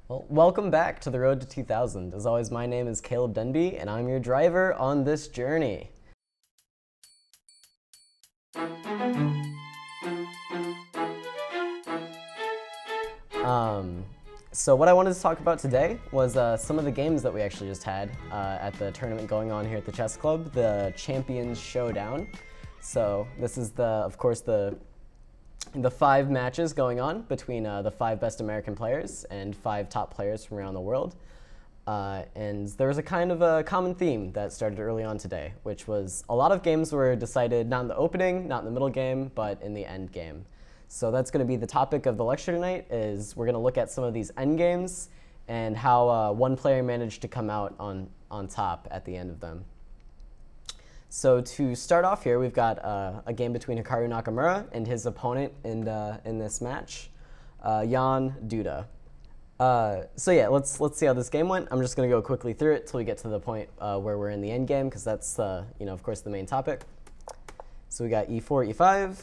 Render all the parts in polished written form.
Well, welcome back to the Road to 2000. As always, my name is Caleb Denby, and I'm your driver on this journey. So what I wanted to talk about today was some of the games that we actually just had at the tournament going on here at the chess club, the Champions Showdown. So this is of course the 5 matches going on between the 5 best American players and 5 top players from around the world. And there was a kind of a common theme that started early on today, which was a lot of games were decided not in the opening, not in the middle game, but in the end game. So that's going to be the topic of the lecture tonight. Is we're going to look at some of these end games and how one player managed to come out on top at the end of them. So to start off here, we've got a game between Hikaru Nakamura and his opponent in this match, Jan-Duda. So yeah, let's see how this game went. I'm just going to go quickly through it till we get to the point where we're in the end game, because that's of course the main topic. So we got e4, e5,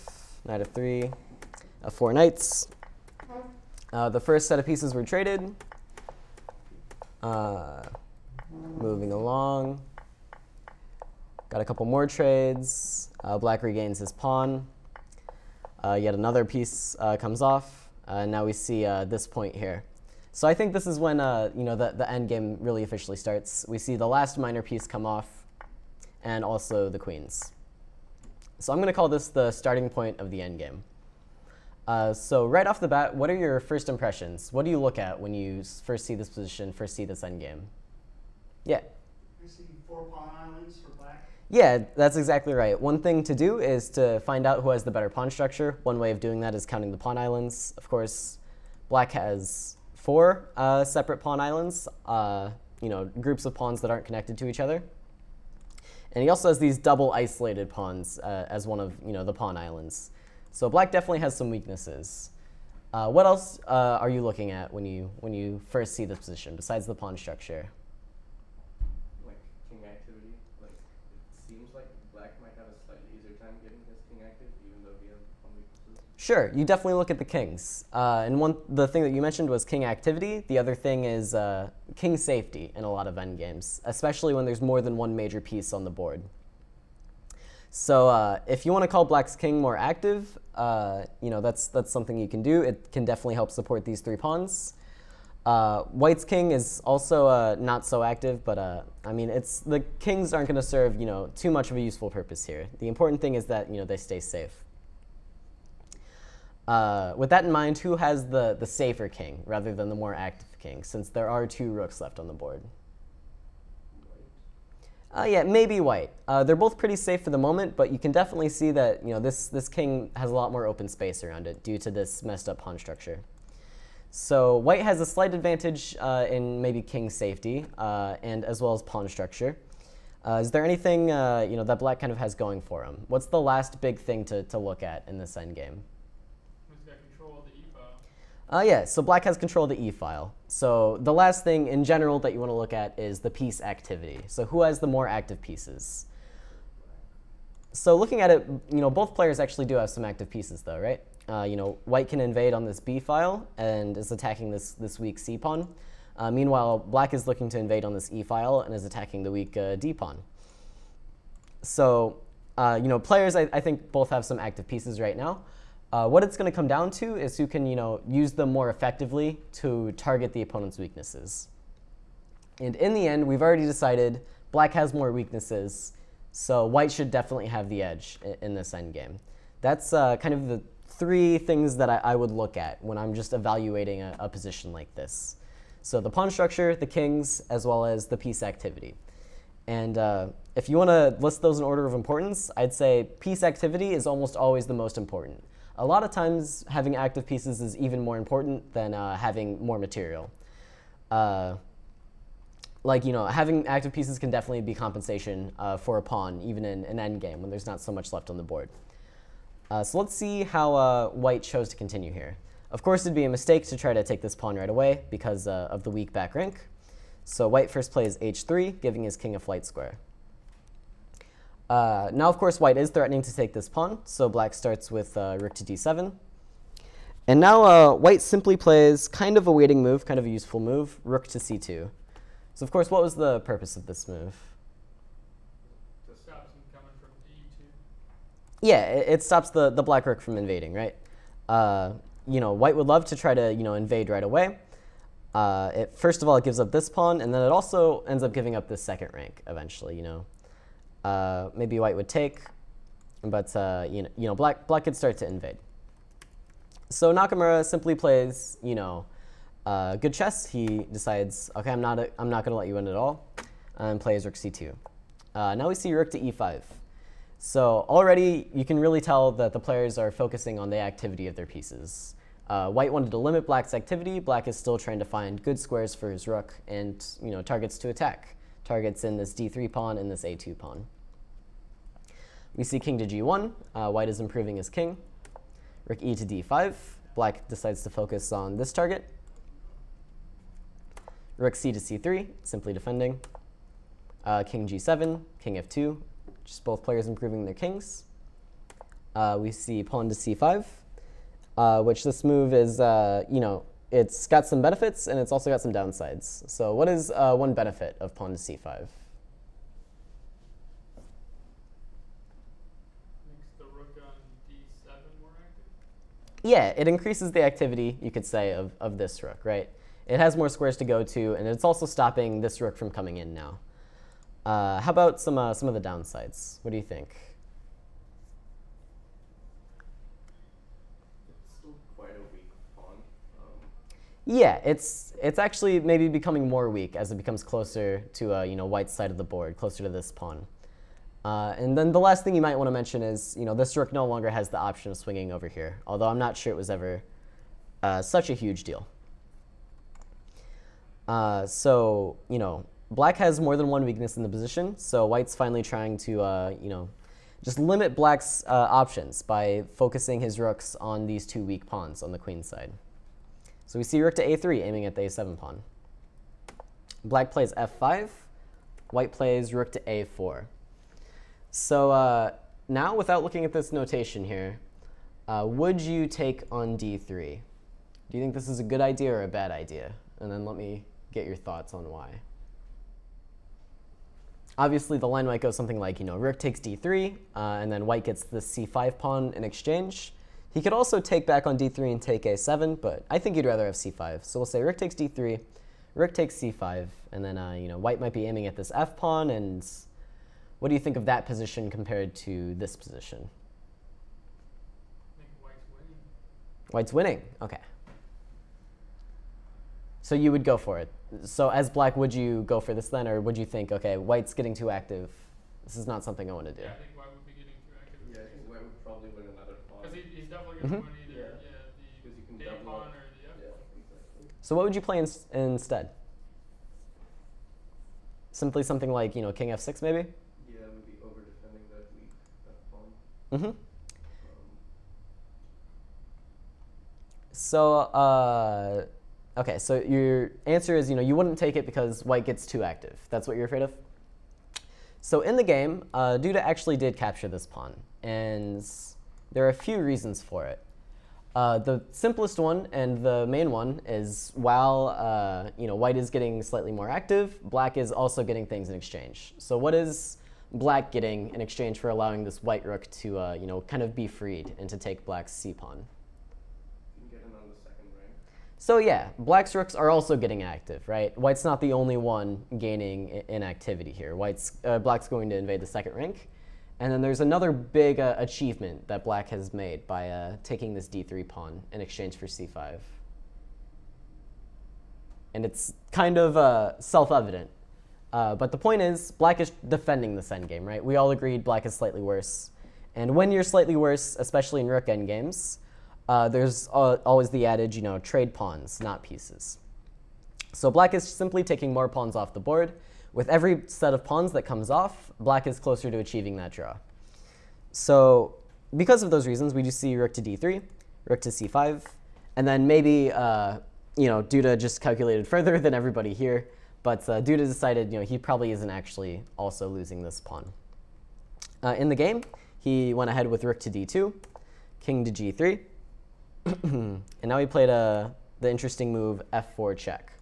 knight f3, f4 knights. The first set of pieces were traded. Moving along. Got a couple more trades. Black regains his pawn. Yet another piece comes off. Now we see this point here. So I think this is when the end game really officially starts. We see the last minor piece come off, and also the queens. So I'm going to call this the starting point of the end game. So right off the bat, what are your first impressions? What do you look at when you first see this position, first see this end game? Yeah. You see 4 pawn islands for black? Yeah, that's exactly right. One thing to do is to find out who has the better pawn structure. One way of doing that is counting the pawn islands. Of course, black has 4 separate pawn islands, groups of pawns that aren't connected to each other. And he also has these double isolated pawns as one of the pawn islands. So black definitely has some weaknesses. What else are you looking at when you first see this position besides the pawn structure? Like king activity. Like it seems like black might have a slightly easier time getting his king active, even though he has some weaknesses. Sure, you definitely look at the kings. The thing that you mentioned was king activity. The other thing is king safety in a lot of endgames, especially when there's more than one major piece on the board. So if you want to call black's king more active, that's something you can do. It can definitely help support these 3 pawns. White's king is also not so active, but I mean, the kings aren't going to serve too much of a useful purpose here. The important thing is that they stay safe. With that in mind, who has the safer king rather than the more active king, since there are 2 rooks left on the board? Yeah, maybe white. They're both pretty safe for the moment, but you can definitely see that this king has a lot more open space around it due to this messed up pawn structure. So white has a slight advantage in maybe king safety and as well as pawn structure. Is there anything that black kind of has going for him? What's the last big thing to look at in this endgame? He's got control of the e-file. Yeah, so black has control of the e-file. So the last thing in general that you want to look at is the piece activity. So who has the more active pieces? So looking at it, both players actually do have some active pieces though, right? White can invade on this b file and is attacking this weak c pawn. Meanwhile, black is looking to invade on this e file and is attacking the weak d pawn. So players I think both have some active pieces right now. What it's going to come down to is who can use them more effectively to target the opponent's weaknesses. And in the end, we've already decided black has more weaknesses, so white should definitely have the edge in this endgame. That's kind of the 3 things that I would look at when I'm just evaluating a position like this. So the pawn structure, the kings, as well as the piece activity. And if you want to list those in order of importance, I'd say piece activity is almost always the most important. A lot of times, having active pieces is even more important than having more material. Having active pieces can definitely be compensation for a pawn, even in an endgame when there's not so much left on the board. So let's see how white chose to continue here. Of course, it'd be a mistake to try to take this pawn right away because of the weak back rank. So white first plays h3, giving his king a flight square. Now, of course, white is threatening to take this pawn, so black starts with rook to d7. And now white simply plays kind of a waiting move, kind of a useful move, rook to c2. So of course, what was the purpose of this move? To stop him coming from E2. Yeah, it stops the black rook from invading, right? White would love to try to invade right away. First of all, it gives up this pawn, and then it also ends up giving up this second rank eventually. Maybe white would take, but black could start to invade. So Nakamura simply plays, good chess. He decides, okay, I'm not going to let you win at all, and plays rook c2. Now we see rook to e5. So already you can really tell that the players are focusing on the activity of their pieces. White wanted to limit black's activity. Black is still trying to find good squares for his rook and targets to attack. Targets in this d3 pawn and this a2 pawn. We see king to g1. White is improving his king. Rook e to d5. Black decides to focus on this target. Rook c to c3, simply defending. King g7, king f2, just both players improving their kings. We see pawn to c5, which this move is, it's got some benefits and it's also got some downsides. So what is one benefit of pawn to c5? Yeah, it increases the activity, you could say, of this rook, right? It has more squares to go to, and it's also stopping this rook from coming in now. How about some of the downsides? What do you think? It's still quite a weak pawn. Yeah, it's actually maybe becoming more weak as it becomes closer to white's side of the board, closer to this pawn. And then the last thing you might want to mention is, this rook no longer has the option of swinging over here, although I'm not sure it was ever such a huge deal. So, black has more than one weakness in the position, so white's finally trying to, just limit black's options by focusing his rooks on these two weak pawns on the queen side. So we see rook to a3, aiming at the a7 pawn. Black plays f5, white plays rook to a4. So now, without looking at this notation here, would you take on d3? Do you think this is a good idea or a bad idea? And then let me get your thoughts on why. Obviously, the line might go something like, rook takes d3, and then white gets the c5 pawn in exchange. He could also take back on d3 and take a7, but I think you'd rather have c5. So we'll say rook takes d3, rook takes c5, and then white might be aiming at this f pawn. And what do you think of that position compared to this position? I think white's winning. White's winning. Okay. So you would go for it. So as black, would you go for this then, or would you think, okay, white's getting too active, this is not something I want to do? Yeah, I think white would be getting too active. Yeah, I think white would probably win another pawn. Because he's definitely going to win either the a pawn or the f pawn. Yeah, exactly. So what would you play instead? Simply something like, king f6 maybe? Yeah, it would be over defending that weak pawn. Mm-hmm. So, okay, so your answer is, you wouldn't take it because white gets too active. That's what you're afraid of? So in the game, Duda actually did capture this pawn, and there are a few reasons for it. The simplest one and the main one is while white is getting slightly more active, black is also getting things in exchange. So what is black getting in exchange for allowing this white rook to kind of be freed and to take black's c pawn? You can get in on the second rank. So yeah, black's rooks are also getting active, right? White's not the only one gaining in activity here. Black's going to invade the second rank. And then there's another big achievement that black has made by taking this d3 pawn in exchange for c5. And it's kind of self-evident. But the point is, black is defending this endgame, right? We all agreed black is slightly worse. And when you're slightly worse, especially in rook endgames, there's always the adage, trade pawns, not pieces. So black is simply taking more pawns off the board. With every set of pawns that comes off, black is closer to achieving that draw. So because of those reasons, we do see rook to d3, rook to c5, and then maybe Duda just calculated further than everybody here, but Duda decided he probably isn't actually also losing this pawn. In the game, he went ahead with rook to d2, king to g3, And now he played the interesting move f4 check.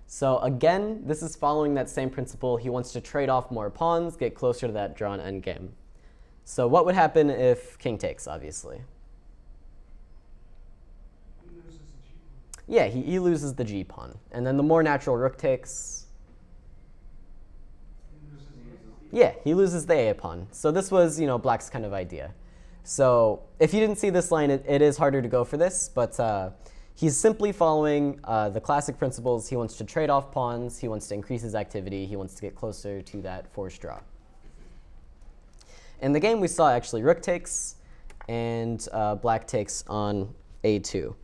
So again, this is following that same principle. He wants to trade off more pawns, get closer to that drawn endgame. So what would happen if king takes, obviously? He loses the G pawn. Yeah, he loses the G pawn. And then the more natural rook takes. He loses the Yeah, he loses the A pawn. So this was, black's kind of idea. So if you didn't see this line, it is harder to go for this, but he's simply following the classic principles. He wants to trade off pawns. He wants to increase his activity. He wants to get closer to that forced draw. In the game, we saw actually rook takes, and black takes on A2.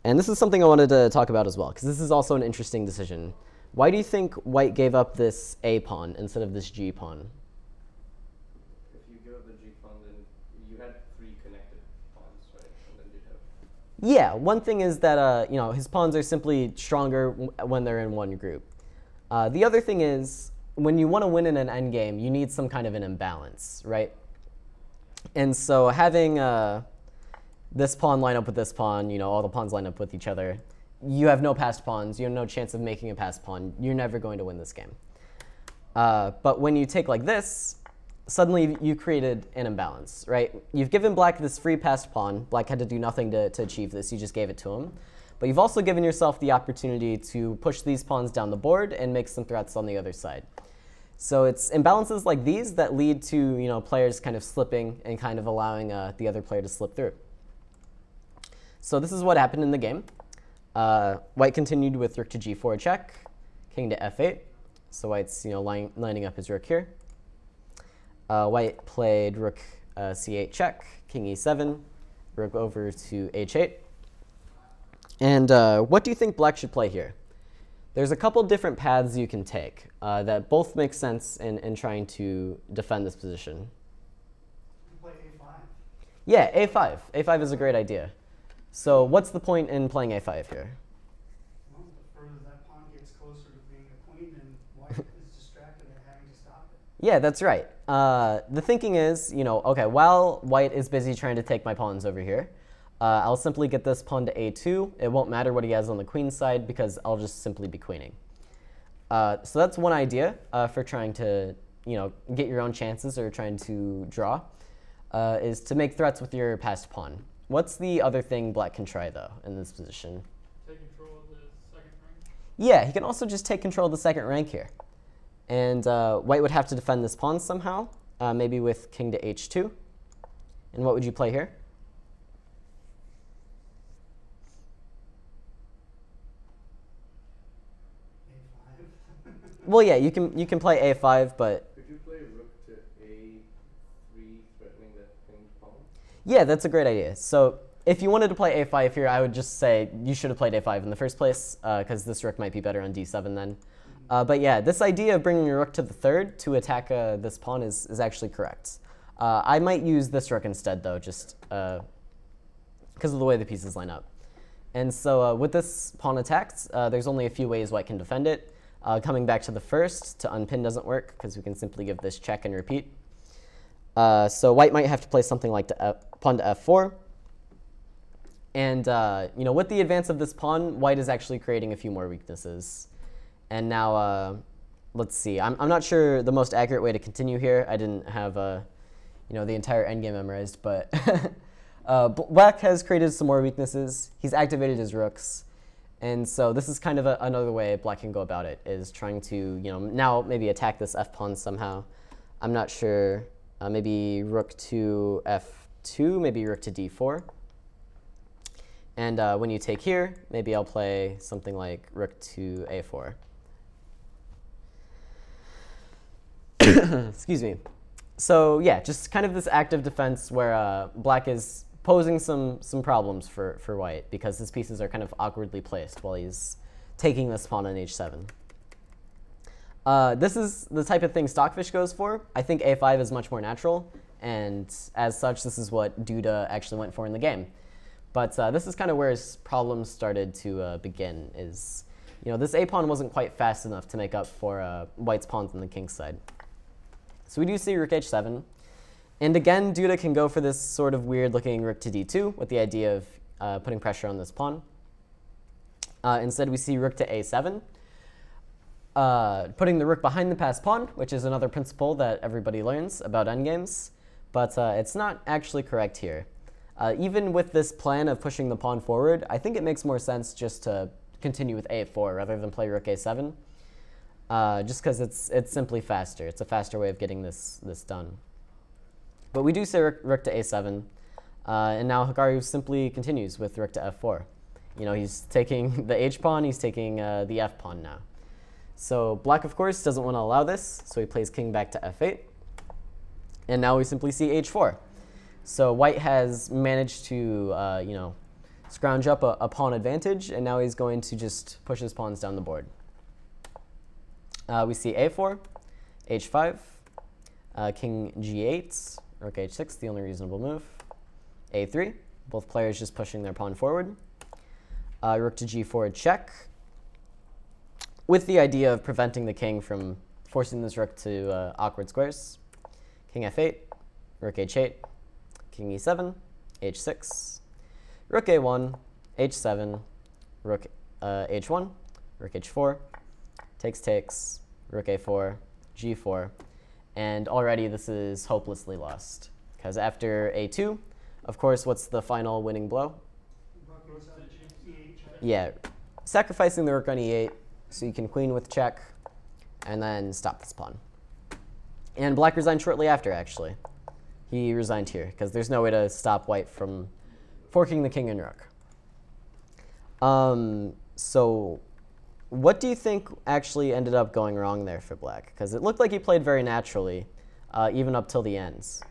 And this is something I wanted to talk about as well, because this is also an interesting decision. Why do you think white gave up this A pawn instead of this G pawn? If you give up the G pawn, then you had 3 connected pawns, right? And then you'd have. Yeah, one thing is that his pawns are simply stronger when they're in one group. The other thing is, when you want to win in an endgame, you need some kind of an imbalance, right? And so having this pawn line up with this pawn, all the pawns line up with each other, you have no passed pawns. You have no chance of making a passed pawn. You're never going to win this game. But when you take like this, suddenly you created an imbalance, right? You've given black this free passed pawn. Black had to do nothing to achieve this. You just gave it to him. But you've also given yourself the opportunity to push these pawns down the board and make some threats on the other side. So it's imbalances like these that lead to players kind of slipping and kind of allowing the other player to slip through. So this is what happened in the game. White continued with rook to g4 check, king to f8. So white's lining up his rook here. White played rook c8 check, king e7, rook over to h8. And what do you think black should play here? There's a couple different paths you can take that both make sense in trying to defend this position. You play A5. Yeah, a5. a5 is a great idea. So what's the point in playing a5 here? Well, the further that pawn gets closer to being a queen, then white is distracted at having to stop it. Yeah, that's right. The thinking is, okay, while white is busy trying to take my pawns over here, I'll simply get this pawn to a2. It won't matter what he has on the queen side because I'll just simply be queening. So that's one idea for trying to get your own chances or trying to draw, is to make threats with your passed pawn. What's the other thing black can try, though, in this position? Take control of the second rank. Yeah, he can also just take control of the second rank here. And white would have to defend this pawn somehow, maybe with king to h2. And what would you play here? A5. Well, yeah, you can play a5, but Could you play rook to a3, threatening that pinned pawn? yeah, that's a great idea. So if you wanted to play a5 here, I would just say you should have played a5 in the first place, because this rook might be better on d7 then. But yeah, this idea of bringing your rook to the third to attack this pawn is actually correct. I might use this rook instead, though, just because of the way the pieces line up. And so with this pawn attacked, there's only a few ways white can defend it. Coming back to the first, to unpin doesn't work, because we can simply give this check and repeat. So white might have to play something like pawn to f4. And with the advance of this pawn, white is actually creating a few more weaknesses. And now, let's see. I'm not sure the most accurate way to continue here. I didn't have the entire endgame memorized, but black has created some more weaknesses. He's activated his rooks. And so this is kind of another way black can go about it, is trying to now maybe attack this f pawn somehow. I'm not sure. Maybe rook to f2, maybe rook to d4. And when you take here, maybe I'll play something like rook to a4. Excuse me. So yeah, just kind of this active defense where black is posing some problems for white, because his pieces are kind of awkwardly placed while he's taking this pawn on h7. This is the type of thing Stockfish goes for. I think a5 is much more natural, and as such, this is what Duda actually went for in the game. But this is kind of where his problems started to begin, is this a pawn wasn't quite fast enough to make up for white's pawns on the king's side. So we do see rook h7. And again, Duda can go for this sort of weird looking rook to d2 with the idea of putting pressure on this pawn. Instead, we see rook to a7, putting the rook behind the passed pawn, which is another principle that everybody learns about endgames, but it's not actually correct here. Even with this plan of pushing the pawn forward, I think it makes more sense just to continue with a4 rather than play rook a7, just because it's simply faster. It's a faster way of getting this done. But we do say rook to a7, and now Hikaru simply continues with rook to f4. You know, he's taking the h-pawn, he's taking the f-pawn now. So black, of course, doesn't want to allow this, so he plays king back to f8. And now we simply see h4. So white has managed to, you know, scrounge up a pawn advantage, and now he's going to just push his pawns down the board. We see a4, h5, king g8, rook h6, the only reasonable move, a3, both players just pushing their pawn forward. Rook to g4 check, with the idea of preventing the king from forcing this rook to awkward squares. King f8, rook h8, king e7, h6, rook a1, h7, rook h1, rook h4, takes, rook a4, g4, and already this is hopelessly lost. Because after a2, of course, what's the final winning blow? Yeah, sacrificing the rook on e8, so you can queen with check, and then stop this pawn. And black resigned shortly after, actually. He resigned here, because there's no way to stop white from forking the king and rook. So what do you think actually ended up going wrong there for black? Because it looked like he played very naturally, even up till the ends.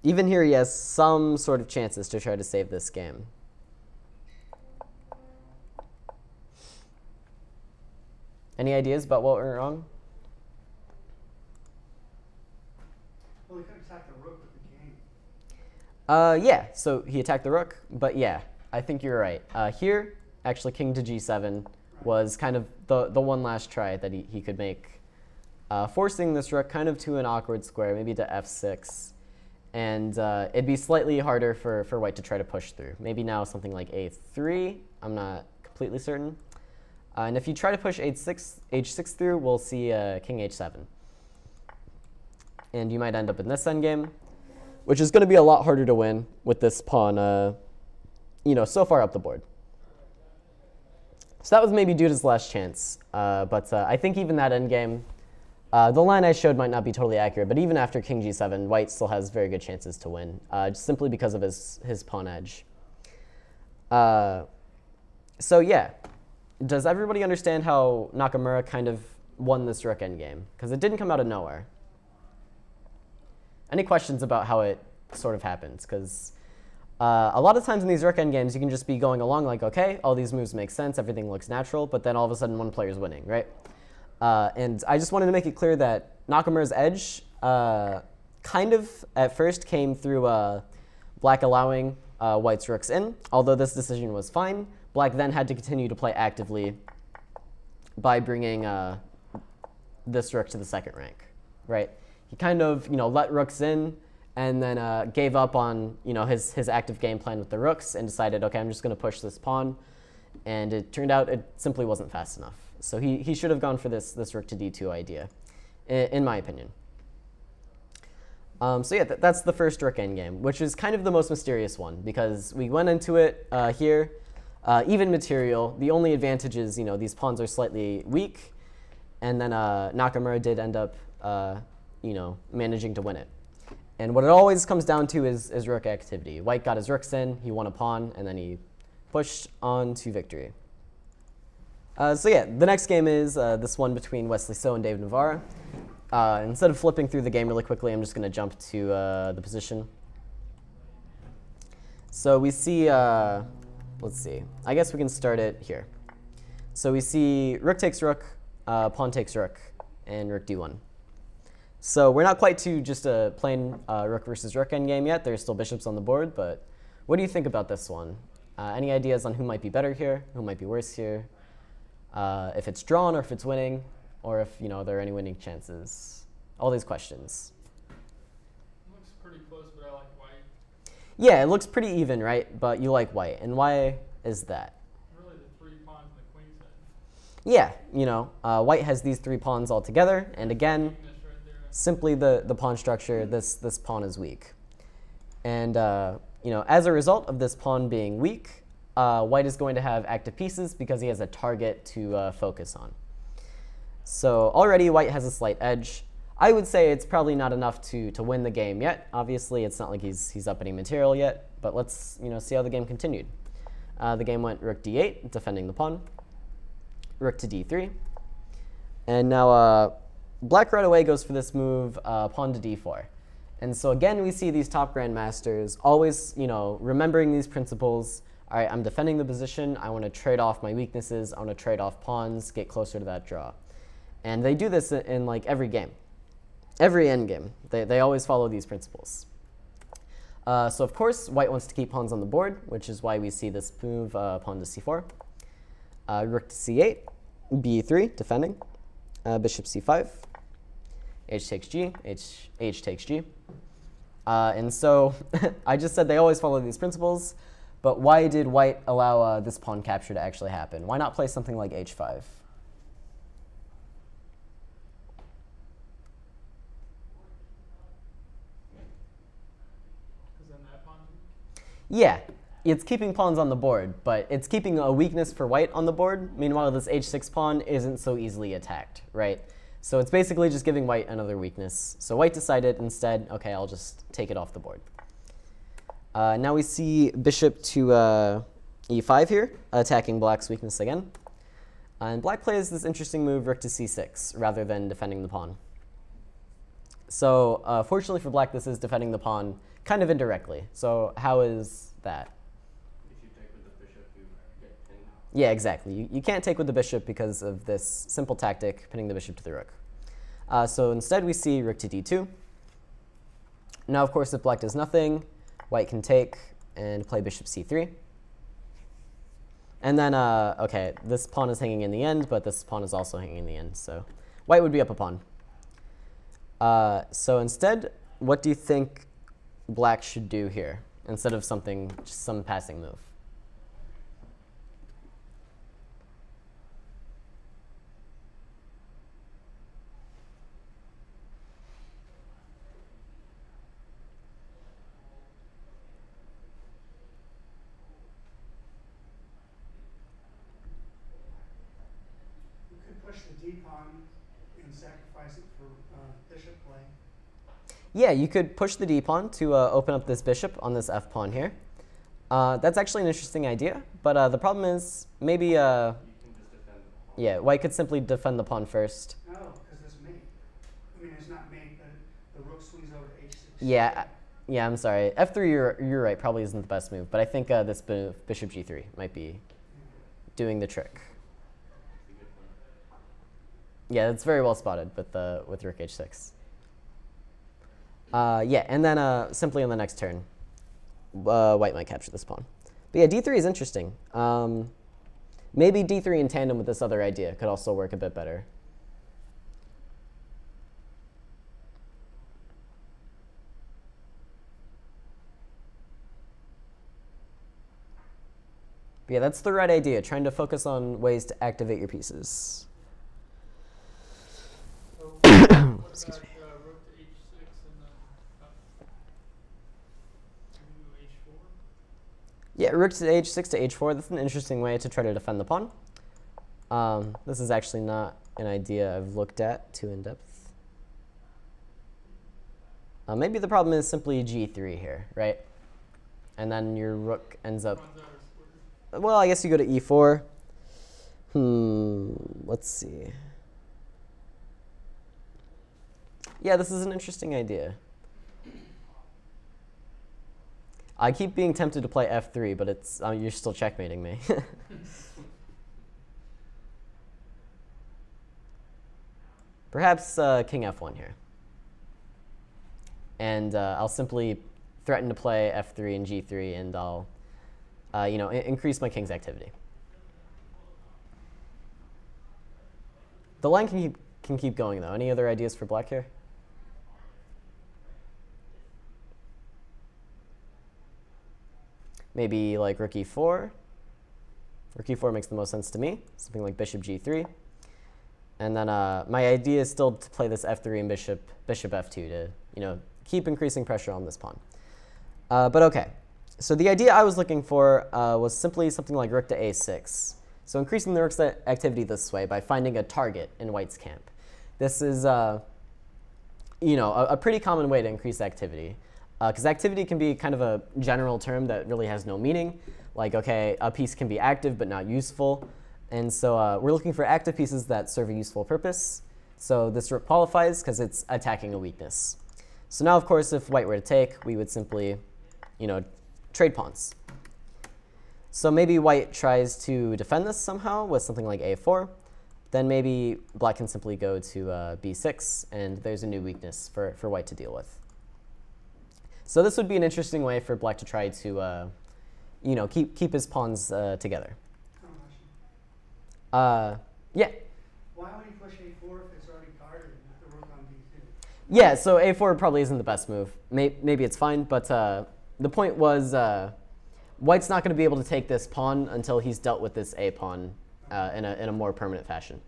Even here, he has some sort of chances to try to save this game. Any ideas about what went wrong? Well, he could attack the rook with the king. Yeah, so he attacked the rook, but yeah, I think you're right. Here, actually, king to g7 was kind of the one last try that he could make, forcing this rook kind of to an awkward square, maybe to f6. And it'd be slightly harder for white to try to push through. Maybe now something like a3. I'm not completely certain. And if you try to push h6 through, we'll see king h7. And you might end up in this endgame, which is going to be a lot harder to win with this pawn, you know, so far up the board. So that was maybe Duda's last chance. But I think even that endgame, the line I showed might not be totally accurate, but even after king g7, white still has very good chances to win, just simply because of his pawn edge. So yeah, does everybody understand how Nakamura kind of won this rook endgame? Because it didn't come out of nowhere. Any questions about how it sort of happens? Because a lot of times in these rook endgames, you can just be going along like, okay, all these moves make sense, everything looks natural, but then all of a sudden one player's winning, right? And I just wanted to make it clear that Nakamura's edge kind of at first came through black allowing white's rooks in. Although this decision was fine, black then had to continue to play actively by bringing this rook to the second rank, right? He kind of, you know, let rooks in and then gave up on, you know, his active game plan with the rooks and decided, okay, I'm just going to push this pawn. And it turned out it simply wasn't fast enough. So he should have gone for this rook to d2 idea, in my opinion. So yeah, that's the first rook endgame, which is kind of the most mysterious one, because we went into it here, even material. The only advantage is, you know, these pawns are slightly weak, and then Nakamura did end up, you know, managing to win it. And what it always comes down to is rook activity. White got his rooks in, he won a pawn, and then he pushed on to victory. So yeah, the next game is this one between Wesley and David Navara. Instead of flipping through the game really quickly, I'm just going to jump to the position. So we see, let's see, I guess we can start it here. So we see rook takes rook, pawn takes rook, and rook d1. So we're not quite to just a plain rook versus rook endgame yet. There's still bishops on the board, but what do you think about this one? Any ideas on who might be better here, who might be worse here? If it's drawn or if it's winning, or if, you know, there are any winning chances. All these questions. It looks pretty close, but I like white. Yeah, it looks pretty even, right? But you like white. And why is that? Really, the 3 pawns on the queen side. Yeah, you know, white has these 3 pawns all together. And again, Weakness right there. simply the pawn structure, this pawn is weak. And, you know, as a result of this pawn being weak, white is going to have active pieces because he has a target to focus on. So already white has a slight edge. I would say it's probably not enough to win the game yet. Obviously, it's not like he's up any material yet, but let's, you know, see how the game continued. The game went rook d8, defending the pawn, rook to d3, and now black right away goes for this move, pawn to d4. And so again, we see these top grandmasters always, you know, remembering these principles. All right, I'm defending the position. I want to trade off my weaknesses. I want to trade off pawns, get closer to that draw. And they do this in like every game. Every endgame, they always follow these principles. So of course, white wants to keep pawns on the board, which is why we see this move, pawn to c4, rook to c8, b3, defending, bishop c5, h takes g, h takes g. And so I just said they always follow these principles, but why did white allow this pawn capture to actually happen? Why not play something like h5? Yeah, it's keeping pawns on the board, but it's keeping a weakness for white on the board. Meanwhile, this h6 pawn isn't so easily attacked, right? So it's basically just giving white another weakness. So white decided instead, okay, I'll just take it off the board. Now we see bishop to e5 here, attacking black's weakness again. And black plays this interesting move, rook to c6, rather than defending the pawn. So fortunately for black, this is defending the pawn kind of indirectly. So how is that? If you take with the bishop, you get pinned. Yeah, exactly. You can't take with the bishop because of this simple tactic, pinning the bishop to the rook. So instead, we see rook to d2. Now, of course, if black does nothing, white can take and play bishop c3. And then, OK, this pawn is hanging in the end, but this pawn is also hanging in the end. So white would be up a pawn. So instead, what do you think black should do here instead of something, just some passing move? You could push the d pawn and sacrifice it for bishop play. Yeah, you could push the d-pawn to open up this bishop on this f-pawn here. That's actually an interesting idea, but the problem is maybe, You can just defend the pawn. yeah, white could simply defend the pawn first. No, because it's mate. I mean, it's not mate, but the rook swings over to h6. Yeah, yeah, I'm sorry. f3, you're right, probably isn't the best move, but I think this bishop g3 might be doing the trick. It's a good one. Yeah, it's very well spotted with rook h6. Yeah, and then simply on the next turn, white might capture this pawn. But yeah, d3 is interesting. Maybe d3 in tandem with this other idea could also work a bit better. But yeah, that's the right idea, trying to focus on ways to activate your pieces. Excuse me. Rook to h6 and then h4. Yeah, rook to h6 to h4. That's an interesting way to try to defend the pawn. This is actually not an idea I've looked at too in depth. Maybe the problem is simply g3 here, right? And then your rook ends up... Well, I guess you go to e4. Let's see. Yeah, this is an interesting idea. I keep being tempted to play f3, but it's you're still checkmating me. Perhaps king f1 here. And I'll simply threaten to play f3 and g3, and I'll you know, increase my king's activity. The line can keep going, though. Any other ideas for black here? maybe like rook e4. Rook e4 makes the most sense to me. Something like bishop g3. And then my idea is still to play this f3 and bishop f2 to, keep increasing pressure on this pawn. But okay. So the idea I was looking for was simply something like rook to a6. So increasing the rook's activity this way by finding a target in white's camp. This is, a pretty common way to increase activity. Because activity can be kind of a general term that really has no meaning. Like, okay, a piece can be active but not useful. And so we're looking for active pieces that serve a useful purpose. So this rook qualifies because it's attacking a weakness. So now, of course, if white were to take, we would simply, trade pawns. So maybe white tries to defend this somehow with something like a4. Then maybe black can simply go to b6, and there's a new weakness for white to deal with. So this would be an interesting way for black to try to, keep his pawns together. Yeah. Why would he push a4 if it's already guarded with the rook on b2? Yeah, so a4 probably isn't the best move. Maybe it's fine, but the point was white's not going to be able to take this pawn until he's dealt with this a pawn in a more permanent fashion.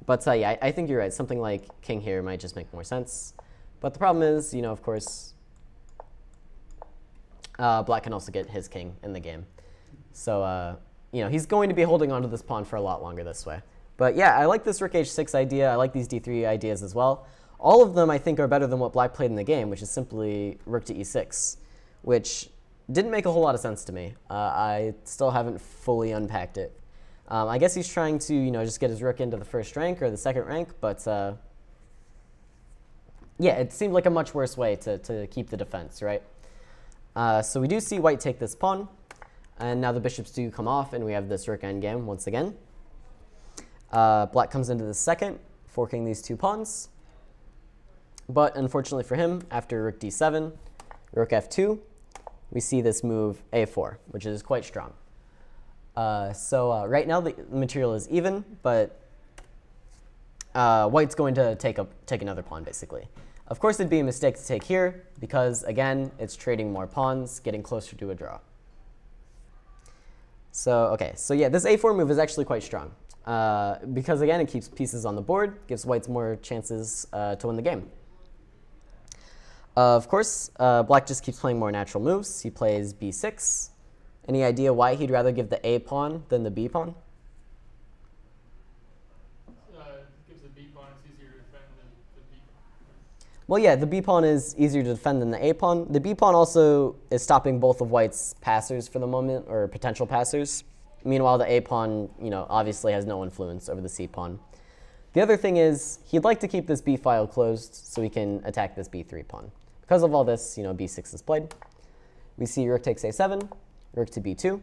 But yeah, I think you're right. Something like king here might just make more sense. But the problem is, of course, black can also get his king in the game. So, he's going to be holding onto this pawn for a lot longer this way. But yeah, I like this rook h6 idea. I like these d3 ideas as well. All of them, I think, are better than what black played in the game, which is simply rook to e6, which didn't make a whole lot of sense to me. I still haven't fully unpacked it. I guess he's trying to, just get his rook into the first rank or the second rank, but yeah, it seemed like a much worse way to keep the defense, right? So we do see white take this pawn, and now the bishops do come off, and we have this rook endgame once again. Black comes into the second, forking these two pawns. But unfortunately for him, after rook d7, rook f2, we see this move a4, which is quite strong. So right now the material is even, but white's going to take another pawn, basically. Of course, it'd be a mistake to take here, because, again, it's trading more pawns, getting closer to a draw. So, okay, so yeah, this a4 move is actually quite strong, because, again, it keeps pieces on the board, gives whites more chances to win the game. Of course, black just keeps playing more natural moves. He plays b6. Any idea why he'd rather give the a pawn than the b pawn? Gives the b pawn, it's easier to defend than the b pawn. Well, yeah, the b pawn is easier to defend than the a pawn. The b pawn also is stopping both of white's passers for the moment, or potential passers. Meanwhile, the a pawn, obviously has no influence over the c pawn. The other thing is, he'd like to keep this b file closed so he can attack this b3 pawn. Because of all this, b6 is played. We see rook takes a7, rook to b2,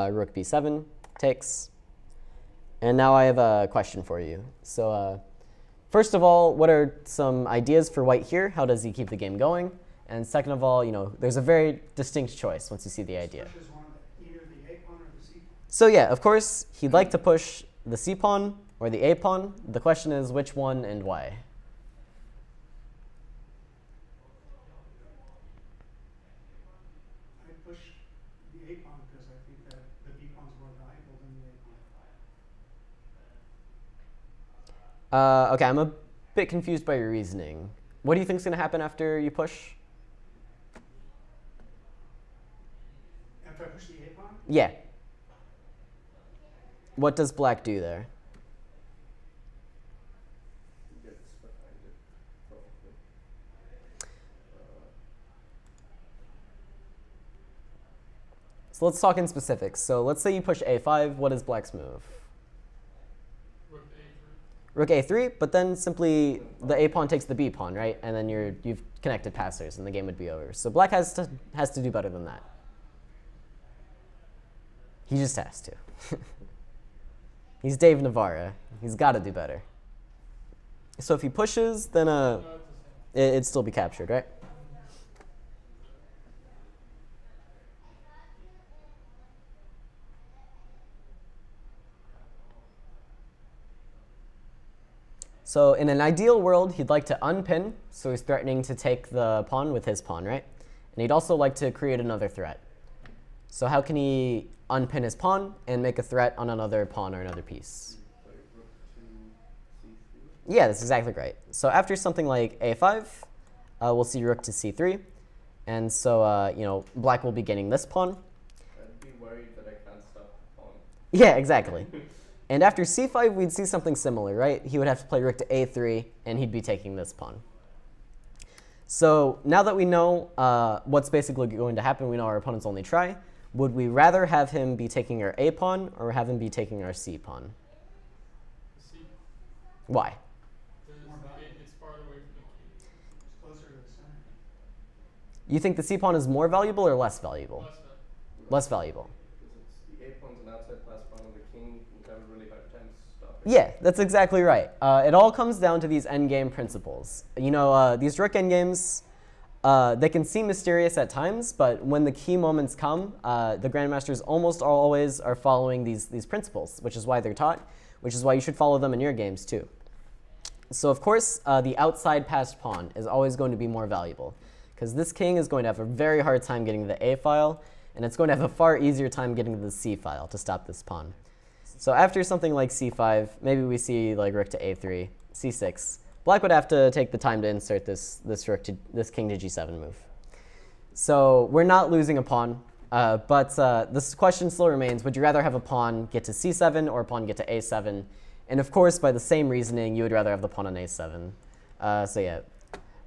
rook b7 takes. And now I have a question for you. So first of all, what are some ideas for white here? How does he keep the game going? And second of all, there's a very distinct choice once you see the idea. Pushes one, either the a pawn or the c pawn. So yeah, of course, he'd like to push the c pawn or the a pawn. The question is which one and why? I push the a pawn because I think that the b pawn is more valuable than the a pawn. Okay, I'm a bit confused by your reasoning. What do you think is going to happen after you push? After I push the a pawn, Yeah. What does black do there? Gets behind it, probably. So let's talk in specifics. So let's say you push a5. What is black's move? Rook to a3. Rook a3, but then simply the a pawn takes the b pawn, right? And then you've connected passers, and the game would be over. So black has to do better than that. He just has to. He's Dave Navara. He's got to do better. So if he pushes, then No, it's the same. it'd still be captured, right? So in an ideal world, he'd like to unpin, so he's threatening to take the pawn with his pawn, right? And he'd also like to create another threat. So how can he unpin his pawn and make a threat on another pawn or another piece? Play rook to c3. Yeah, that's exactly right. So after something like a5, we'll see rook to c3. And so, you know, black will be gaining this pawn. I'd be worried that I can't stop the pawn. Yeah, exactly. And after c5, we'd see something similar, right? He would have to play rook to a3, and he'd be taking this pawn. So now that we know what's basically going to happen, we know our opponent's only try, would we rather have him be taking our a pawn or have him be taking our c pawn? C. Why? It's farther away from the key. It's closer to the center. You think the c pawn is more valuable or less valuable? Less than. Less valuable. Because it's the a pawn's an outside pass pawn, and the king would have a really hard time stopping. Yeah, that's exactly right. It all comes down to these endgame principles. You know, these rook endgames, they can seem mysterious at times, but when the key moments come, the grandmasters almost always are following these principles, which is why they're taught, which is why you should follow them in your games too. So of course, the outside passed pawn is always going to be more valuable, because this king is going to have a very hard time getting to the a file, and it's going to have a far easier time getting to the c file to stop this pawn. So after something like c5, maybe we see like rook to a3, c6. Black would have to take the time to insert this king to g7 move. So we're not losing a pawn, but this question still remains: would you rather have a pawn get to c7 or a pawn get to a7? And of course, by the same reasoning, you would rather have the pawn on a7. So yeah,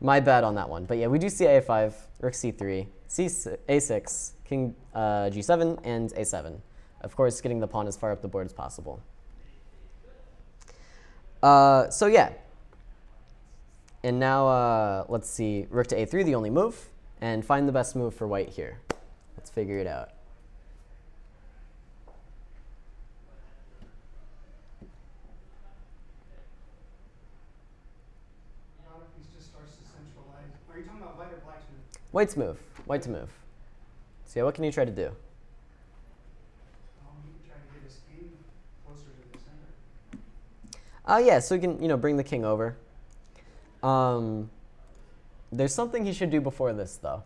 my bad on that one. But yeah, we do see a5, rook c3, a6, king g7, and a7. Of course, getting the pawn as far up the board as possible. So yeah. And now let's see, rook to a3, the only move, and find the best move for white here. Let's figure it out. Not if he just starts to centralize. Are you talking about white or black's move? White's move. White to move. So yeah, what can you try to do? He can try to get his king closer to the center. Yeah, so you can, bring the king over. There's something he should do before this, though.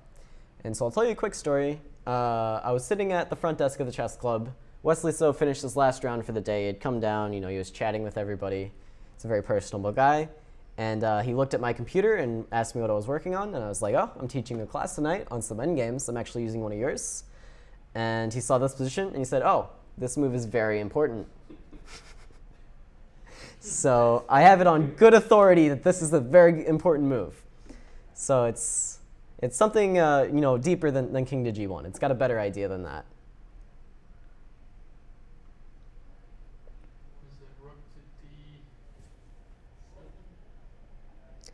And so I'll tell you a quick story. I was sitting at the front desk of the chess club. Wesley finished his last round for the day. He'd come down, he was chatting with everybody. He's a very personable guy. And he looked at my computer and asked me what I was working on. And I was like, oh, I'm teaching a class tonight on some endgames. I'm actually using one of yours. And he saw this position, and he said, oh, this move is very important. So I have it on good authority that this is a very important move. So it's something deeper than king to g1. It's got a better idea than that. Is it rook to d7?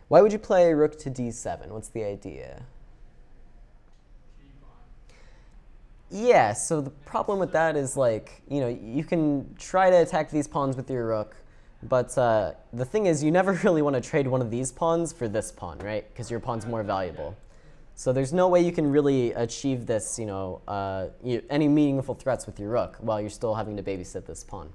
Why would you play rook to d7? What's the idea? G pawn. Yeah, so the problem with that is you can try to attack these pawns with your rook. But the thing is, you never really want to trade one of these pawns for this pawn, right? Because your pawn's more valuable. So there's no way you can really achieve this, any meaningful threats with your rook while you're still having to babysit this pawn.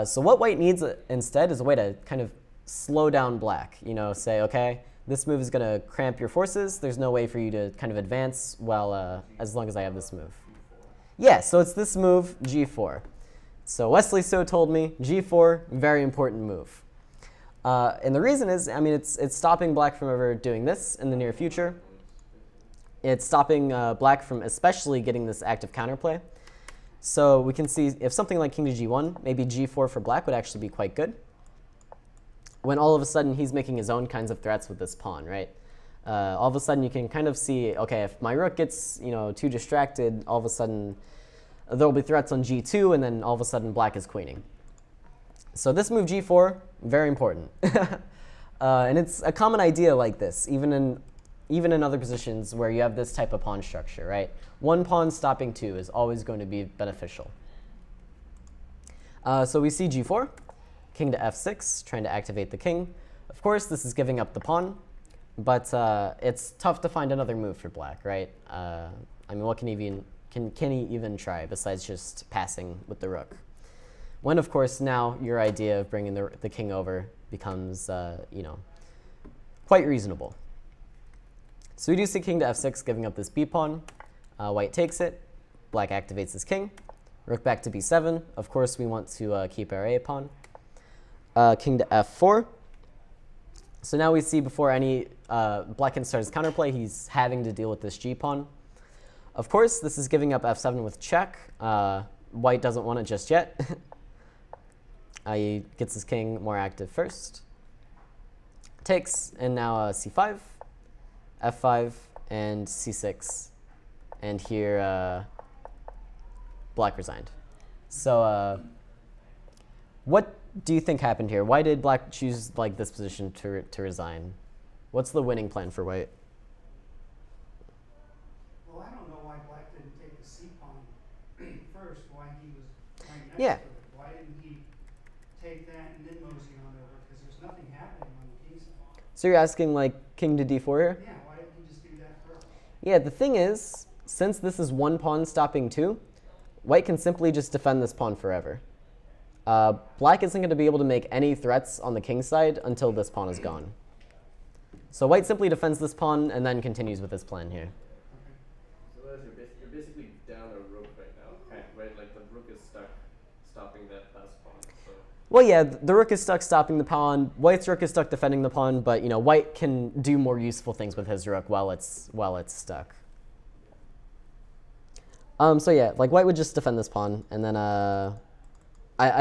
So what white needs instead is a way to kind of slow down black. Say, okay, this move is going to cramp your forces. There's no way for you to kind of advance as long as I have this move. Yeah, so it's this move, g4. So Wesley told me, g4, very important move. And the reason is, it's stopping black from ever doing this in the near future. It's stopping black from especially getting this active counterplay. So we can see if something like king to g1, maybe g4 for black would actually be quite good. When all of a sudden he's making his own kinds of threats with this pawn, right? All of a sudden you can kind of see, okay, if my rook gets too distracted, all of a sudden there will be threats on g2, and then all of a sudden black is queening. So this move g4, very important. And it's a common idea like this, even in other positions where you have this type of pawn structure, right? One pawn stopping two is always going to be beneficial. So we see g4, king to f6, trying to activate the king. Of course, this is giving up the pawn, but it's tough to find another move for black, right? What can he even try besides just passing with the rook? When, of course, now your idea of bringing the king over becomes, quite reasonable. So we do see king to f6, giving up this b pawn. White takes it. Black activates his king. Rook back to b7. Of course, we want to keep our a pawn. King to f4. So now we see before any black can start his counterplay, he's having to deal with this g pawn. Of course, this is giving up f7 with check. White doesn't want it just yet. He gets his king more active first. Takes, and now c5, f5, and c6. And here, black resigned. So what do you think happened here? Why did black choose like this position to resign? What's the winning plan for white? Well, I don't know why black didn't take the c pawn first, why he was right next Yeah. to it. Why didn't he take that and then mosey on over? Because there's nothing happening on the king side. So you're asking like king to d4 here? Yeah, why didn't he just do that first? Yeah, the thing is, since this is one pawn stopping two, white can simply just defend this pawn forever. Black isn't going to be able to make any threats on the king side until this pawn is gone. So white simply defends this pawn and then continues with his plan here. So you're basically down a rook right now, kind of, right? Like the rook is stuck stopping that last pawn. So. Well, yeah, the rook is stuck stopping the pawn. White's rook is stuck defending the pawn, but white can do more useful things with his rook while it's stuck. So yeah, like white would just defend this pawn, and then I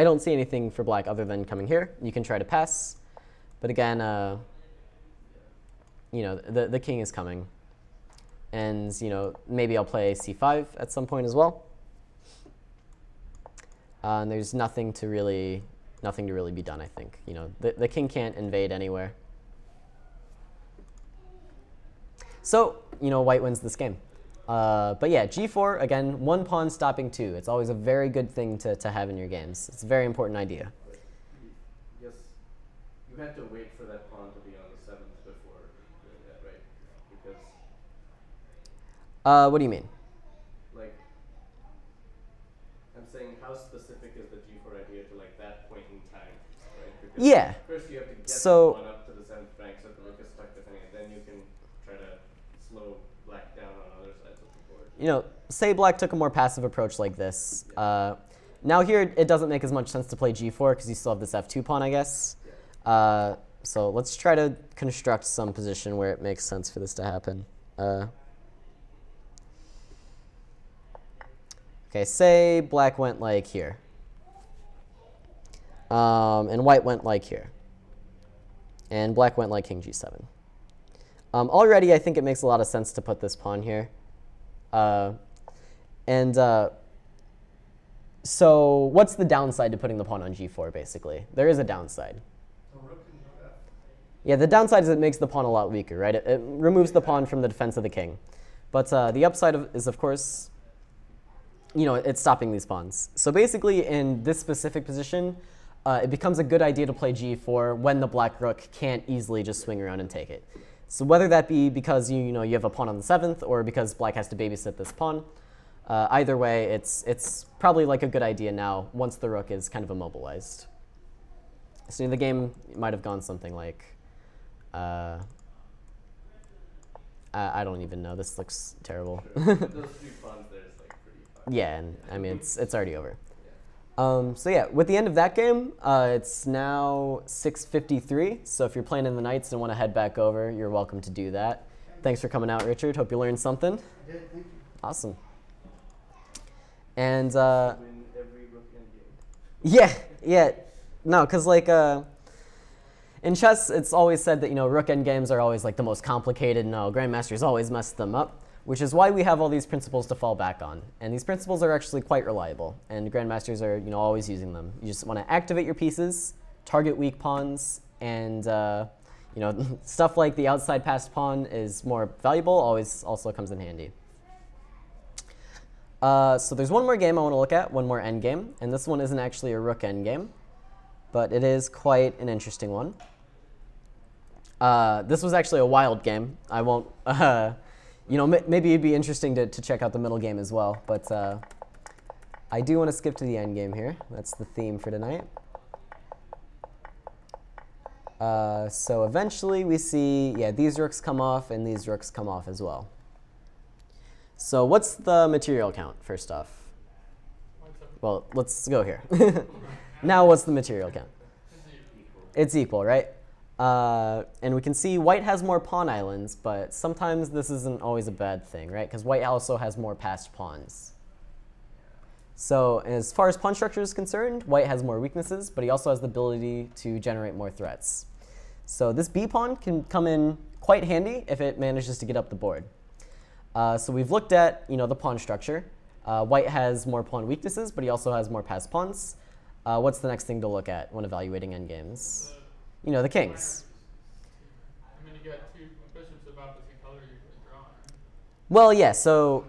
don't see anything for black other than coming here. You can try to pass, but again, the king is coming, and maybe I'll play c5 at some point as well. And there's nothing to really be done. I think the king can't invade anywhere. So white wins this game. But yeah, g4, again, one pawn stopping two. It's always a very good thing to have in your games. It's a very important idea. Yes, you had to wait for that pawn to be on the 7th before doing that, right? Because... What do you mean? Like, I'm saying how specific is the g4 idea to like that point in time, right? Because Yeah. first you have to get So, the pawn up to the 7th rank so the rook is stuck defending it, then you can try to slow black down on other sides of the board. Say black took a more passive approach like this. Now here, it doesn't make as much sense to play g4 because you still have this f2 pawn, I guess. So let's try to construct some position where it makes sense for this to happen. Okay, say black went like here. And white went like here. And black went like king g7. Already, I think it makes a lot of sense to put this pawn here. So what's the downside to putting the pawn on g4, basically? There is a downside. Yeah, the downside is it makes the pawn a lot weaker, right? It removes the pawn from the defense of the king. But the upside is, of course, it's stopping these pawns. So basically, in this specific position, it becomes a good idea to play g4 when the black rook can't easily just swing around and take it. So whether that be because you have a pawn on the 7th or because black has to babysit this pawn, either way, it's probably like a good idea now once the rook is kind of immobilized. So the game might have gone something like, I don't even know. This looks terrible. Sure. Those 3 pawns there is like pretty far. Yeah, and I mean it's already over. So yeah, with the end of that game, it's now 6:53. So if you're playing in the nights and want to head back over, you're welcome to do that. Thanks for coming out, Richard. Hope you learned something. I did, thank you. Awesome. And Win every rook endgame. yeah, no, because like in chess, it's always said that rook endgames are always like the most complicated. No, grandmasters always mess them up, which is why we have all these principles to fall back on. And these principles are actually quite reliable, and grandmasters are always using them. You just want to activate your pieces, target weak pawns, and stuff like the outside passed pawn is more valuable. Always also comes in handy. So there's one more game I want to look at, one more endgame, and this one isn't actually a rook endgame, but it is quite an interesting one. This was actually a wild game. I won't. Maybe it'd be interesting to check out the middle game as well, but I do want to skip to the end game here. That's the theme for tonight. So eventually we see, yeah, these rooks come off and these rooks come off as well. So what's the material count, first off? Well, let's go here. Now what's the material count? It's equal, right? And we can see white has more pawn islands, but sometimes this isn't always a bad thing, right? Because white also has more passed pawns. So as far as pawn structure is concerned, white has more weaknesses, but he also has the ability to generate more threats. So this b pawn can come in quite handy if it manages to get up the board. So we've looked at, the pawn structure. White has more pawn weaknesses, but he also has more passed pawns. What's the next thing to look at when evaluating endgames? The kings. I mean, you got two bishops of opposite color you can draw. Well, yeah, so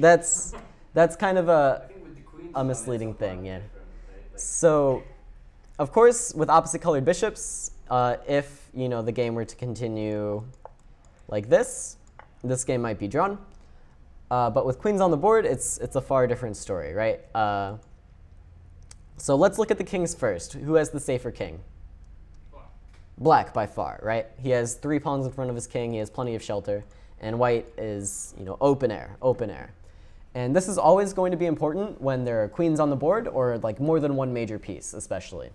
that's kind of a misleading thing, yeah. So, of course, with opposite colored bishops, if, the game were to continue like this game might be drawn. But with queens on the board, it's a far different story, right? So let's look at the kings first. Who has the safer king? Black by far, right? He has 3 pawns in front of his king. He has plenty of shelter. And white is, open air, open air. And this is always going to be important when there are queens on the board or like more than one major piece, especially.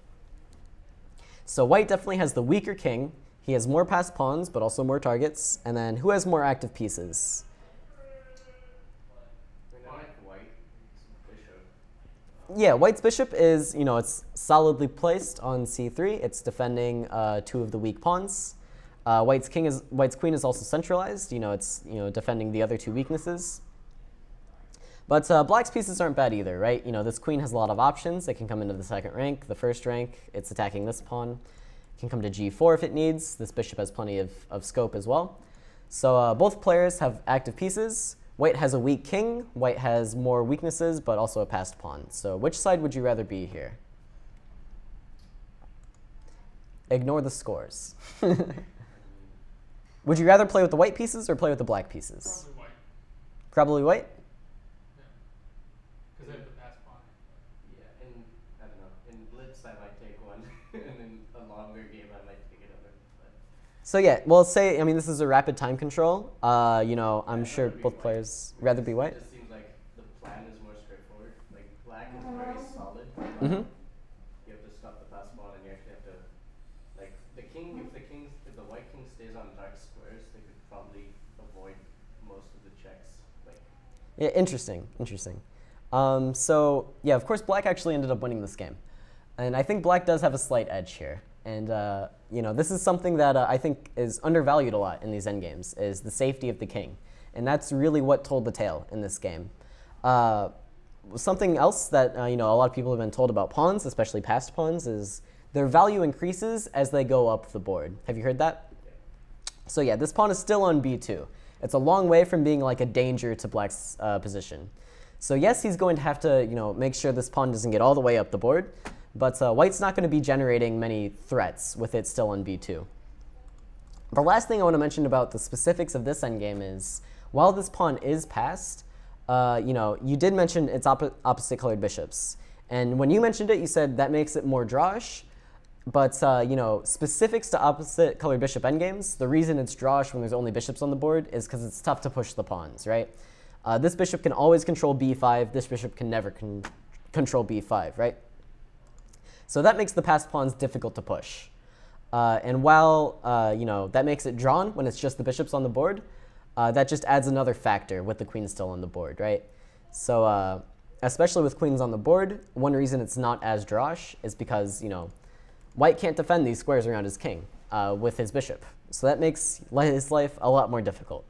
So white definitely has the weaker king. He has more passed pawns, but also more targets. And then who has more active pieces? Yeah, white's bishop is, it's solidly placed on c3. It's defending 2 of the weak pawns. White's queen is also centralized. It's defending the other 2 weaknesses. But black's pieces aren't bad either, right? This queen has a lot of options. It can come into the 2nd rank, the 1st rank. It's attacking this pawn. It can come to g4 if it needs. This bishop has plenty of scope as well. So both players have active pieces. White has a weak king. White has more weaknesses, but also a passed pawn. So which side would you rather be here? Ignore the scores. Would you rather play with the white pieces or play with the black pieces? Probably white. Probably white? Yeah. Because they have the pass pawn. Yeah, I don't know. In blitz, I might take one, and in a longer game, I might take another. But So yeah, well, this is a rapid time control. I'm sure both players rather be white. It just seems like the plan is more straightforward. Like black is very solid. Mm-hmm. You have to stop the pass pawn, and you actually have to, like if the white king stays on dark squares, they could probably avoid most of the checks. Yeah, interesting. So yeah, of course, black actually ended up winning this game, and I think black does have a slight edge here. And this is something that I think is undervalued a lot in these endgames, is the safety of the king. And that's really what told the tale in this game. Something else that a lot of people have been told about pawns, especially passed pawns, is their value increases as they go up the board. Have you heard that? So yeah, this pawn is still on b2. It's a long way from being like a danger to black's position. So yes, he's going to have to make sure this pawn doesn't get all the way up the board. But white's not going to be generating many threats with it still on b2. The last thing I want to mention about the specifics of this endgame is, while this pawn is passed, you did mention its opposite colored bishops. And when you mentioned it, you said that makes it more drawish. But specifics to opposite colored bishop endgames, the reason it's drawish when there's only bishops on the board is because it's tough to push the pawns, right? This bishop can always control b5. This bishop can never control b5, right? So that makes the passed pawns difficult to push. And while that makes it drawn when it's just the bishops on the board, that just adds another factor with the queen still on the board, right? So especially with queens on the board, one reason it's not as drawish is because white can't defend these squares around his king with his bishop. So that makes his life a lot more difficult.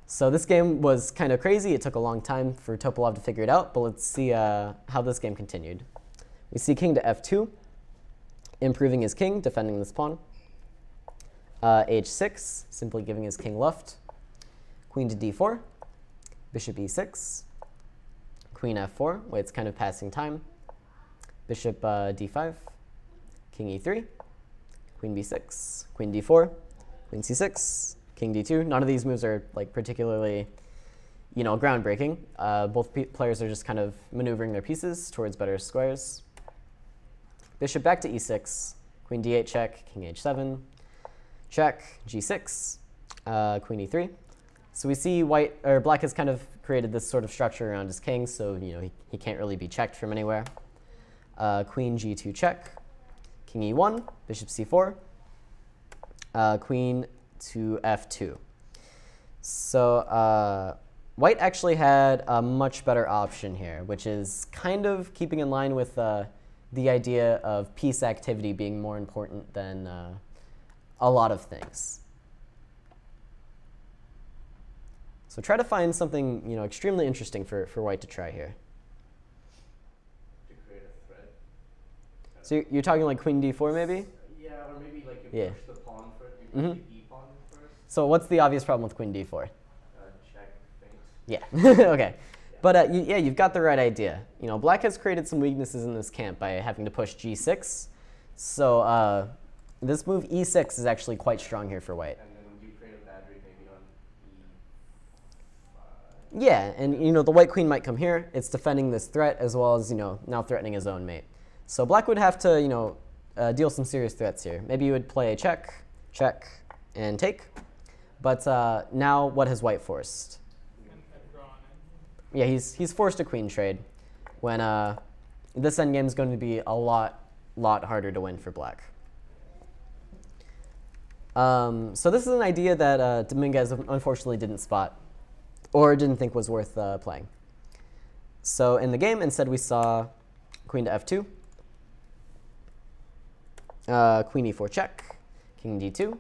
So this game was kind of crazy. It took a long time for Topalov to figure it out, but let's see how this game continued. We see king to f2, improving his king, defending this pawn. h6, simply giving his king left. Queen to d4, bishop e6, queen f4, white's kind of passing time. Bishop d5, king e3, queen b6, queen d4, queen c6, king d2. None of these moves are like particularly groundbreaking. Both players are just kind of maneuvering their pieces towards better squares. Bishop back to e6, Queen d8 check, king h7, check, g6, queen e3. So we see black has kind of created this sort of structure around his king, so he can't really be checked from anywhere. Queen g2 check, king e1, bishop c4, queen to f2. So white actually had a much better option here, which is kind of keeping in line with the idea of piece activity being more important than a lot of things. So try to find something extremely interesting for white to try here. To create a threat. So you're talking like queen d4 maybe? Yeah, or maybe like you push the pawn first, you push the e-pawn first. So what's the obvious problem with queen d4? Check, faint. Yeah, okay. But you've got the right idea. Black has created some weaknesses in this camp by having to push g6. So this move e6 is actually quite strong here for white. And then you create a battery maybe on e5. Yeah, and the white queen might come here. It's defending this threat as well as now threatening his own mate. So black would have to deal some serious threats here. Maybe you would play a check, check, and take. But now what has white forced? Yeah, he's forced a queen trade when this endgame is going to be a lot harder to win for black. So this is an idea that Dominguez unfortunately didn't spot or didn't think was worth playing. So in the game, instead we saw queen to f2, queen e4 check, king d2,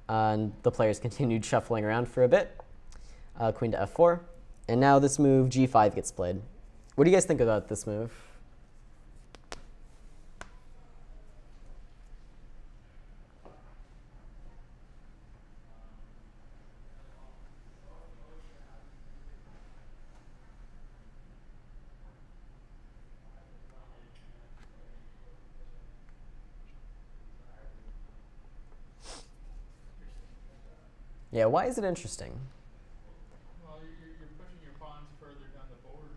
and the players continued shuffling around for a bit, queen to f4. And now this move, g5, gets played. What do you guys think about this move? Yeah, why is it interesting? Well, you're pushing your pawns further down the board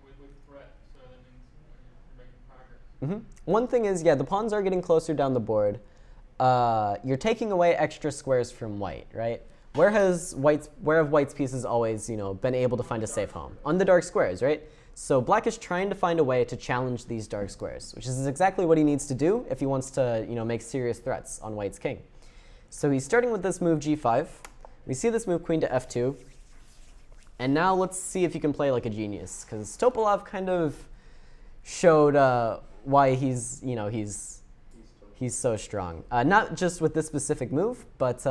with threat, so that means you're making progress. One thing is, yeah, the pawns are getting closer down the board. You're taking away extra squares from white, right? Where have white's pieces always, been able to find a safe home? On the dark squares, right? So black is trying to find a way to challenge these dark squares, which is exactly what he needs to do if he wants to, make serious threats on white's king. So he's starting with this move g5. We see this move queen to f2. And now let's see if you can play like a genius, because Topalov kind of showed why he's so strong. Not just with this specific move, but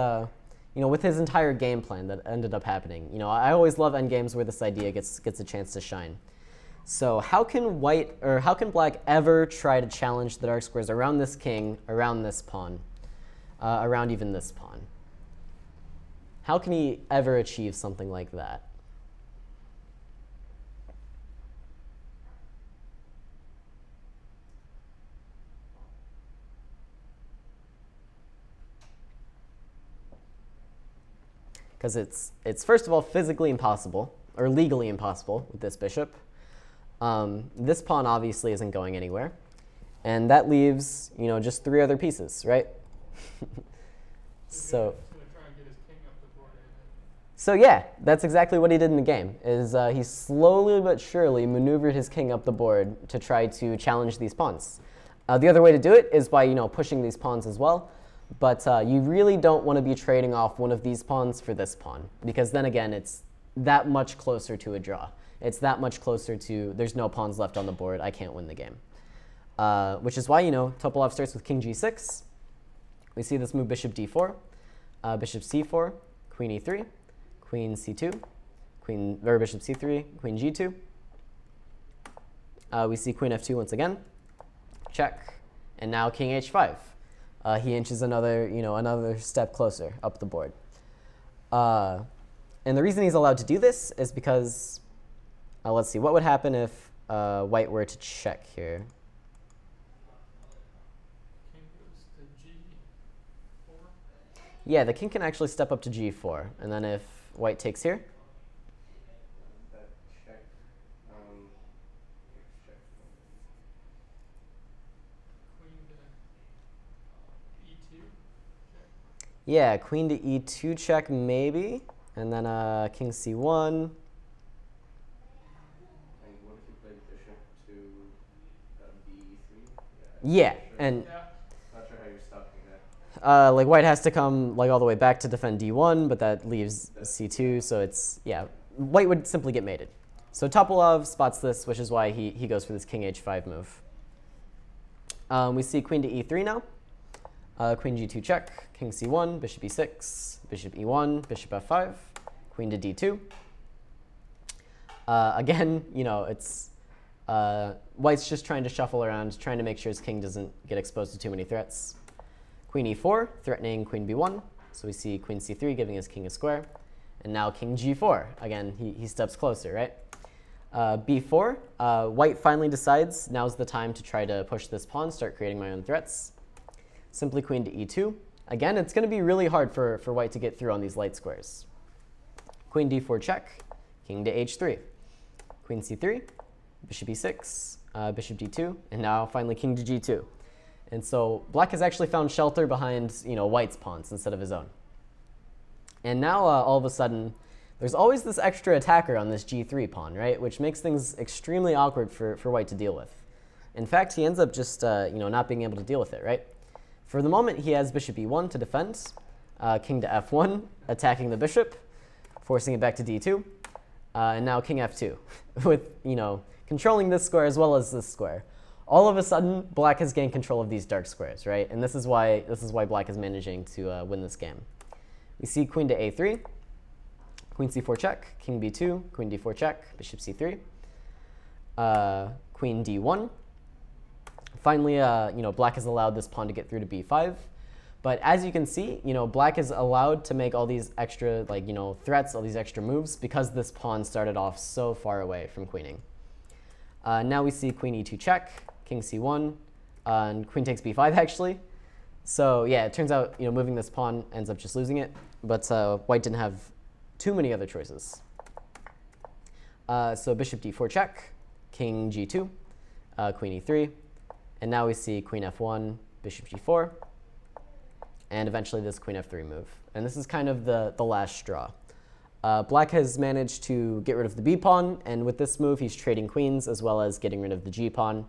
with his entire game plan that ended up happening. I always love endgames where this idea gets a chance to shine. So how can black ever try to challenge the dark squares around this king, around this pawn? Around even this pawn. How can he ever achieve something like that? Because it's first of all physically impossible, or legally impossible with this bishop. This pawn obviously isn't going anywhere. And that leaves, just 3 other pieces, right? So yeah, that's exactly what he did in the game, is he slowly but surely maneuvered his king up the board to try to challenge these pawns. The other way to do it is by, pushing these pawns as well. But you really don't want to be trading off one of these pawns for this pawn, because then again, it's that much closer to a draw. It's that much closer to, there's no pawns left on the board, I can't win the game. Which is why, Topalov starts with king g6. We see this move bishop d4, bishop c4, queen e3, queen c2, bishop c3, queen g2. We see queen f2 once again, check, and now king h5. He inches another step closer up the board. And the reason he's allowed to do this is because, let's see, what would happen if white were to check here? Yeah, the king can actually step up to g4, and then if white takes here, That check. Yeah, queen to e2 check maybe, and then king c1. And what if you played bishop to b3? Yeah, Not sure. and Yeah. Not sure how you're stopping that. like white has to come like all the way back to defend d1, but that leaves c2, so it's, yeah, white would simply get mated. So Topalov spots this, which is why he goes for this king h5 move. We see queen to e3 now. Queen g2 check, king c1, bishop e6, bishop e1, bishop f5, queen to d2. Again, you know, it's white's just trying to shuffle around, trying to make sure his king doesn't get exposed to too many threats. Queen e4, threatening queen b1. So we see queen c3 giving his king a square. And now king g4. Again, he steps closer, right? b4, white finally decides now's the time to try to push this pawn, start creating my own threats. Simply queen to e2. Again, it's going to be really hard for white to get through on these light squares. Queen d4 check, king to h3. Queen c3, bishop e6, bishop d2, and now finally king to g2. And so black has actually found shelter behind, you know, white's pawns instead of his own. And now all of a sudden, there's always this extra attacker on this g3 pawn, right? Which makes things extremely awkward for white to deal with. In fact, he ends up just you know, not being able to deal with it, right? For the moment, he has bishop e1 to defend, king to f1, attacking the bishop, forcing it back to d2, and now king f2, with, you know, controlling this square as well as this square. All of a sudden, black has gained control of these dark squares, right? And this is why black is managing to win this game. We see queen to a3, queen c4 check, king b2, queen d4 check, bishop c3, queen d1. Finally, you know, black has allowed this pawn to get through to b5. But as you can see, you know, black is allowed to make all these extra, like, you know, threats, all these extra moves because this pawn started off so far away from queening. Now we see queen e2 check, king c1, and queen takes b5 actually. So yeah, it turns out, you know, moving this pawn ends up just losing it. But white didn't have too many other choices. So bishop d4 check, king g2, queen e3. And now we see queen f1, bishop g4, and eventually this queen f3 move. And this is kind of the last straw. Black has managed to get rid of the b pawn, and with this move he's trading queens as well as getting rid of the g pawn.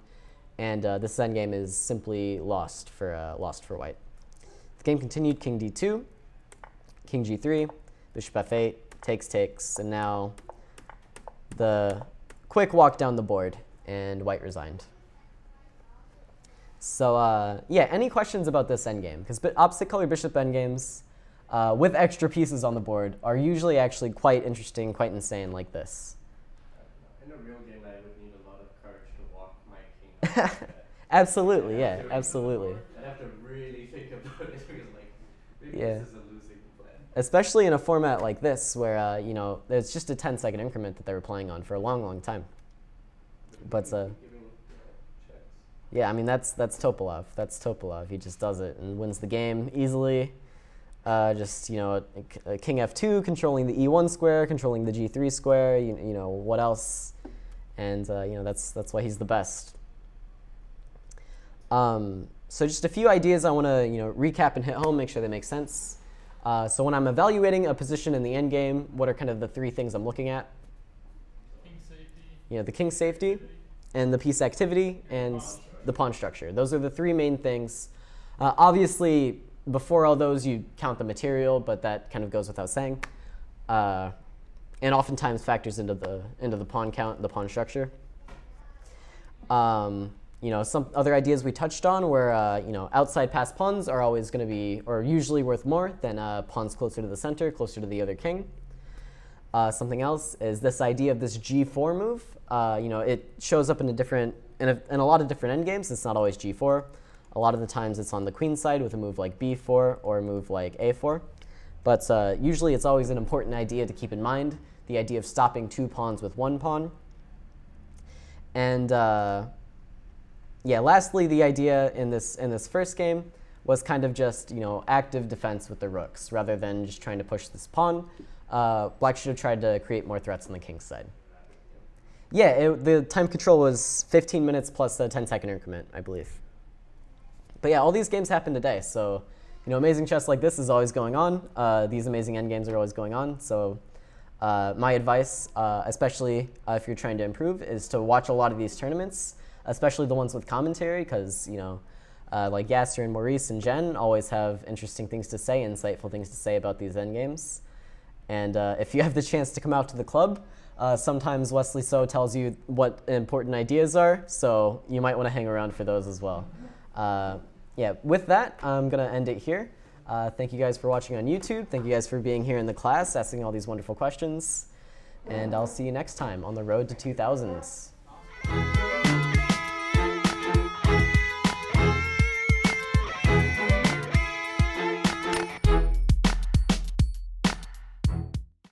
And this endgame is simply lost for white. The game continued, king d2, king g3, bishop f8, takes, and now the quick walk down the board, and white resigned. So yeah, any questions about this endgame? Because opposite color bishop endgames with extra pieces on the board are usually actually quite interesting, quite insane like this. In a real game, I would need a lot of courage to walk my king up. Absolutely, yeah, absolutely. I'd have to really think about it because, like, maybe Yeah. this is a losing plan. Especially in a format like this where, you know, there's just a 10-second increment that they were playing on for a long, long time. But Giving, checks. yeah, I mean, that's Topalov. That's Topalov. He just does it and wins the game easily. Just, you know, king f2, controlling the e1 square, controlling the g3 square, you know, what else? And, you know, that's why he's the best. So just a few ideas I want to, you know, recap and hit home, make sure they make sense. So when I'm evaluating a position in the endgame, what are kind of the three things I'm looking at? King safety. You know, the king safety, and the piece activity, and the pawn structure. Those are the three main things. Obviously, before all those, you count the material, but that kind of goes without saying. And oftentimes factors into the pawn count, the pawn structure. You know, some other ideas we touched on were, you know, outside pass pawns are always going to be, or usually worth more than pawns closer to the center, closer to the other king. Something else is this idea of this g4 move. You know, it shows up in a lot of different endgames. It's not always g4. A lot of the times it's on the queen side with a move like b4 or a move like a4. But usually it's always an important idea to keep in mind, the idea of stopping two pawns with one pawn. And yeah, lastly, the idea in this first game was kind of just, you know, active defense with the rooks rather than just trying to push this pawn. Black should have tried to create more threats on the king's side. Yeah, the time control was 15 minutes plus a 10-second increment, I believe. But yeah, all these games happened today, so amazing chess like this is always going on. These amazing endgames are always going on. So my advice, especially if you're trying to improve, is to watch a lot of these tournaments, especially the ones with commentary, because like Yasser and Maurice and Jen always have interesting things to say, insightful things to say about these endgames. And if you have the chance to come out to the club, sometimes Wesley So tells you what important ideas are, so you might want to hang around for those as well. Yeah, with that, I'm going to end it here. Thank you guys for watching on YouTube. Thank you guys for being here in the class, asking all these wonderful questions. And I'll see you next time on the road to 2000s.